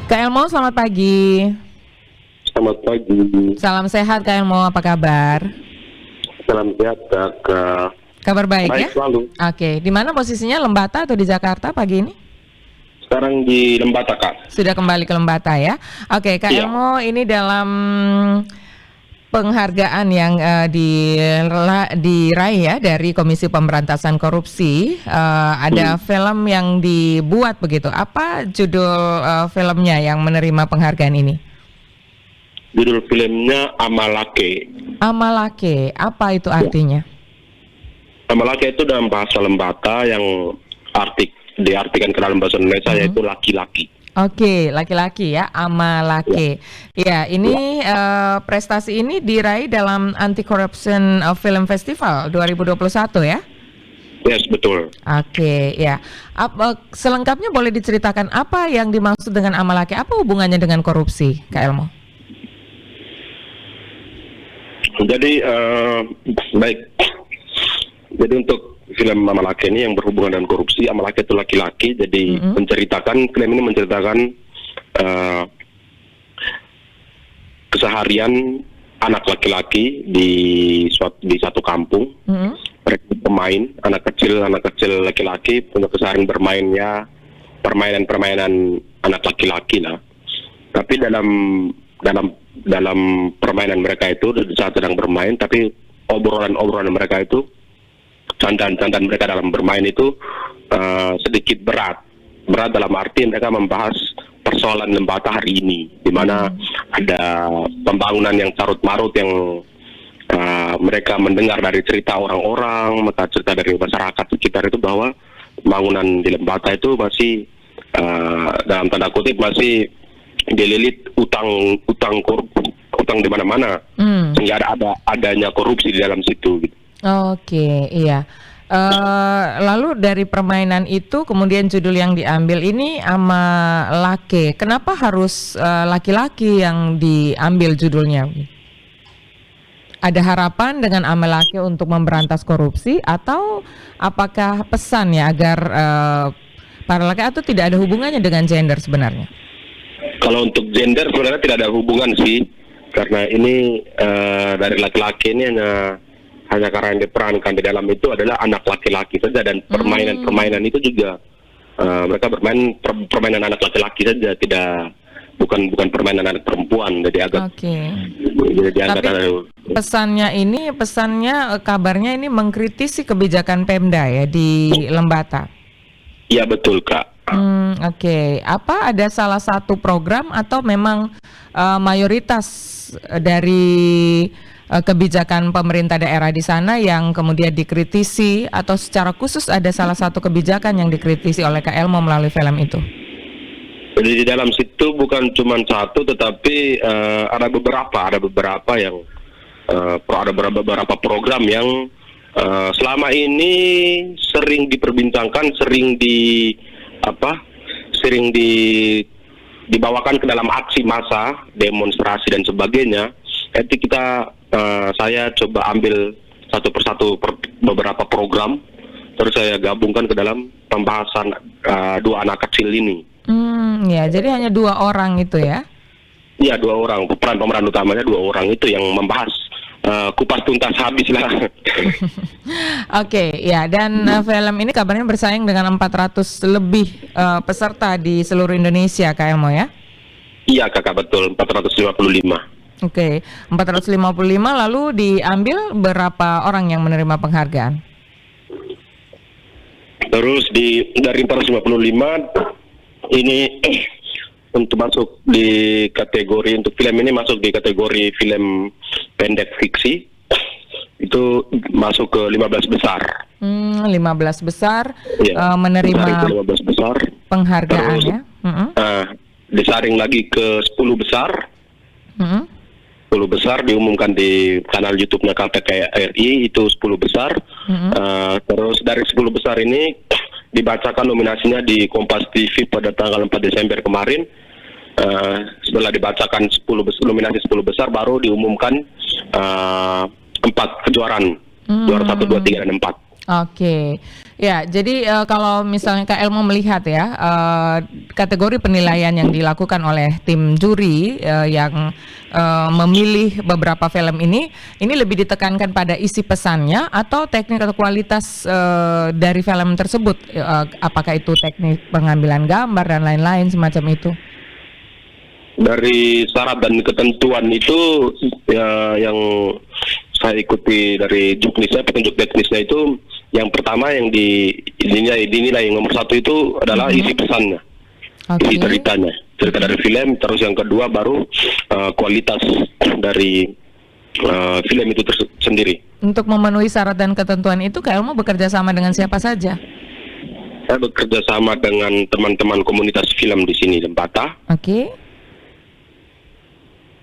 Kak Elmo, selamat pagi. Selamat pagi. Salam sehat Kak Elmo, apa kabar? Salam sehat, Kak. Kabar baik ya? Baik selalu. Oke, di mana posisinya, Lembata atau di Jakarta pagi ini? Sekarang di Lembata, Kak. Sudah kembali ke Lembata ya? Oke, Kak Iya. Elmo, ini dalam penghargaan yang diraih ya dari Komisi Pemberantasan Korupsi, ada film yang dibuat begitu. Apa judul filmnya yang menerima penghargaan ini? Judul filmnya Amalake. Amalake, apa itu artinya? Amalake itu dalam bahasa Lembata yang diartikan ke dalam bahasa Indonesia yaitu laki-laki. Oke, laki-laki ya, Amalake. Ya, ini prestasi ini diraih dalam Anti-Corruption Film Festival 2021 ya? Yes, betul. Oke, ya. Selengkapnya boleh diceritakan apa yang dimaksud dengan Amalake? Apa hubungannya dengan korupsi, Kak Elmo? Jadi, baik. Jadi untuk film Amalake ini yang berhubungan dengan korupsi, Amalake itu laki-laki, jadi film ini menceritakan keseharian anak laki-laki di satu kampung. Mereka pemain, anak kecil laki-laki punya keseharian bermainnya permainan anak laki-laki lah. Tapi dalam permainan mereka itu saat sedang bermain, tapi obrolan mereka itu, candaan mereka dalam bermain itu sedikit berat dalam arti mereka membahas persoalan Lembata hari ini, di mana ada pembangunan yang carut-marut yang mereka mendengar dari cerita orang-orang, cerita dari masyarakat sekitar itu bahwa pembangunan di Lembata itu masih dalam tanda kutip masih dililit utang di mana-mana, sehingga adanya korupsi di dalam situ gitu. Oke, iya. Lalu dari permainan itu kemudian judul yang diambil ini Amalake. Kenapa harus laki-laki yang diambil judulnya? Ada harapan dengan Amalake untuk memberantas korupsi, atau apakah pesan ya agar para laki atau tidak ada hubungannya dengan gender sebenarnya? Kalau untuk gender sebenarnya tidak ada hubungan sih, karena ini dari laki-laki ini hanya karena yang diperankan di dalam itu adalah anak laki-laki saja, dan permainan itu juga mereka bermain permainan anak laki-laki saja, bukan permainan anak perempuan, jadi agak. Tapi kabarnya ini mengkritisi kebijakan Pemda ya di Lembata. Iya betul, Kak. Oke. Apa ada salah satu program atau memang mayoritas dari kebijakan pemerintah daerah di sana yang kemudian dikritisi, atau secara khusus ada salah satu kebijakan yang dikritisi oleh Kak Elmo melalui film itu? Jadi di dalam situ bukan cuma satu, tetapi ada beberapa yang ada beberapa program yang selama ini sering diperbincangkan, sering dibawakan ke dalam aksi massa, demonstrasi dan sebagainya. Jadi saya coba ambil satu persatu beberapa program, terus saya gabungkan ke dalam pembahasan dua anak kecil ini. Ya, jadi hanya 2 orang itu ya? Iya, 2 orang. Pemeran utamanya 2 orang itu yang membahas kupas tuntas habis lah. Oke, ya, dan film ini kabarnya bersaing dengan 400 lebih peserta di seluruh Indonesia, Kak Elmo ya? Iya, Kakak, betul, 455. Oke, 455, lalu diambil berapa orang yang menerima penghargaan? Terus dari 455 ini untuk masuk di kategori, untuk film ini masuk di kategori film pendek fiksi, itu masuk ke 15 besar. 15 besar ya, menerima 15 besar penghargaan. Terus, ya. Disaring lagi ke 10 besar. 10 besar diumumkan di kanal YouTube-nya KPK RI, itu 10 besar. Terus dari 10 besar ini dibacakan nominasinya di Kompas TV pada tanggal 4 Desember kemarin. Setelah dibacakan nominasi 10 besar, baru diumumkan 4 kejuaraan, juara 1, 2, 3, dan 4. Oke. Ya, jadi kalau misalnya Kak Elmo melihat ya, kategori penilaian yang dilakukan oleh tim juri yang memilih beberapa film ini lebih ditekankan pada isi pesannya atau teknik atau kualitas dari film tersebut, apakah itu teknik pengambilan gambar dan lain-lain semacam itu? Dari syarat dan ketentuan itu yang saya ikuti dari juknisnya, petunjuk teknisnya itu yang pertama yang dinilai yang nomor satu itu adalah isi pesannya, isi ceritanya, cerita dari film. Terus yang kedua baru kualitas dari film itu sendiri. Untuk memenuhi syarat dan ketentuan itu, Kak Elmo bekerja sama dengan siapa saja? Saya bekerja sama dengan teman-teman komunitas film di sini, Lembata.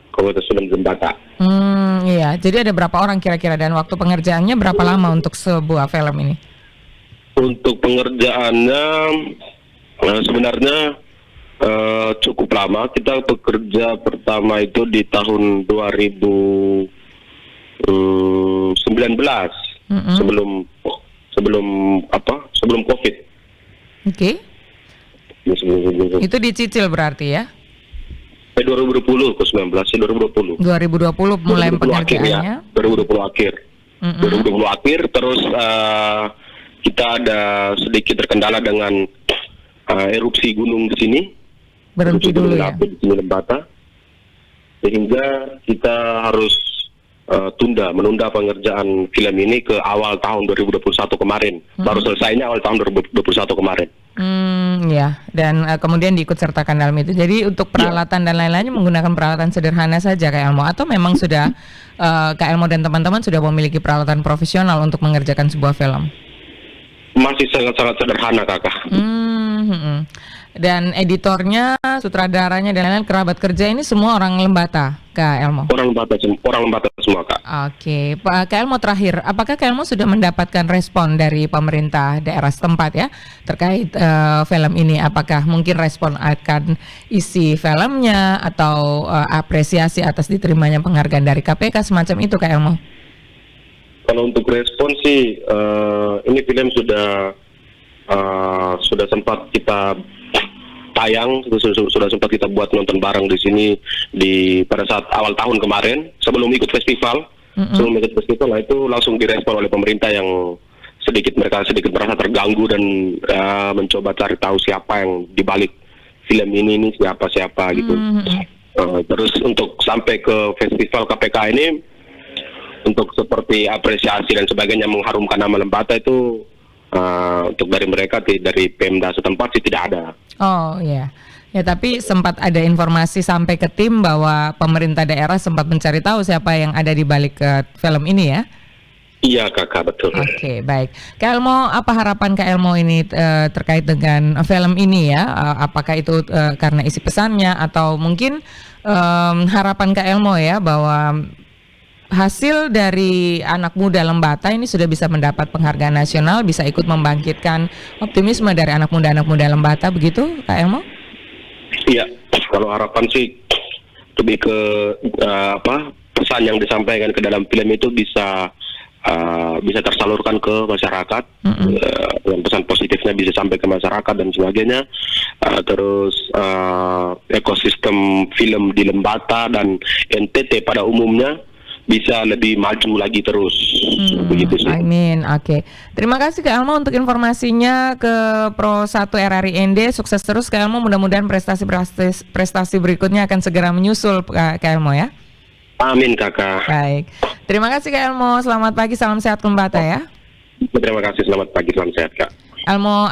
Komunitas film Lembata. Iya. Jadi ada berapa orang kira-kira dan waktu pengerjaannya berapa lama untuk sebuah film ini? Untuk pengerjaannya sebenarnya cukup lama. Kita bekerja pertama itu di tahun 2019 sebelum COVID. Itu dicicil berarti ya? 2020 ke 2020 mulai pengerjaannya. 2020 akhir. 2020 akhir terus kita ada sedikit terkendala dengan erupsi gunung di sini. Berhenti dulu ya. Di sini Lembata. Sehingga kita harus menunda pengerjaan film ini ke awal tahun 2021 kemarin. Baru selesainya awal tahun 2021 kemarin. Ya, dan kemudian diikut sertakan dalam itu. Jadi untuk peralatan dan lain-lainnya menggunakan peralatan sederhana saja Kak Elmo, atau memang sudah Kak Elmo dan teman-teman sudah memiliki peralatan profesional untuk mengerjakan sebuah film? Masih sangat-sangat sederhana, Kakak. Dan editornya, sutradaranya dan lain-lain, kerabat kerja ini semua orang Lembata, Kak Elmo? Orang Lembata semua, Kak. Oke, Pak Kak Elmo, terakhir, apakah Kak Elmo sudah mendapatkan respon dari pemerintah daerah setempat ya terkait film ini? Apakah mungkin respon akan isi filmnya atau apresiasi atas diterimanya penghargaan dari KPK semacam itu, Kak Elmo? Kalau untuk respon sih, ini film sudah sempat kita tayang, sudah sempat kita buat nonton bareng di sini pada saat awal tahun kemarin sebelum ikut festival. Sebelum ikut festival, nah itu langsung direspon oleh pemerintah yang mereka sedikit merasa terganggu dan mencoba cari tahu siapa yang dibalik film ini siapa gitu. Terus untuk sampai ke festival KPK ini, untuk seperti apresiasi dan sebagainya mengharumkan nama Lembata itu untuk dari mereka, dari Pemda setempat sih tidak ada. Oh iya, ya tapi sempat ada informasi sampai ke tim bahwa pemerintah daerah sempat mencari tahu siapa yang ada di balik film ini ya? Iya Kakak, betul. Oke, baik. Kak Elmo, apa harapan Kak Elmo ini terkait dengan film ini ya? Apakah itu karena isi pesannya atau mungkin harapan Kak Elmo ya bahwa hasil dari anak muda Lembata ini sudah bisa mendapat penghargaan nasional, bisa ikut membangkitkan optimisme dari anak muda Lembata, begitu Kak Elmo? Iya, kalau harapan sih lebih ke pesan yang disampaikan ke dalam film itu bisa tersalurkan ke masyarakat, dan pesan positifnya bisa sampai ke masyarakat dan sebagainya. Terus ekosistem film di Lembata dan NTT pada umumnya bisa lebih maju lagi terus. Begitu sih. Amin. Oke. Terima kasih Kak Elmo untuk informasinya ke Pro 1 RRI ND. Sukses terus Kak Elmo. Mudah-mudahan prestasi berikutnya akan segera menyusul Kak Elmo ya. Amin Kakak. Baik. Terima kasih Kak Elmo. Selamat pagi, salam sehat Lembata ya. Terima kasih, selamat pagi, salam sehat Kak. Elmo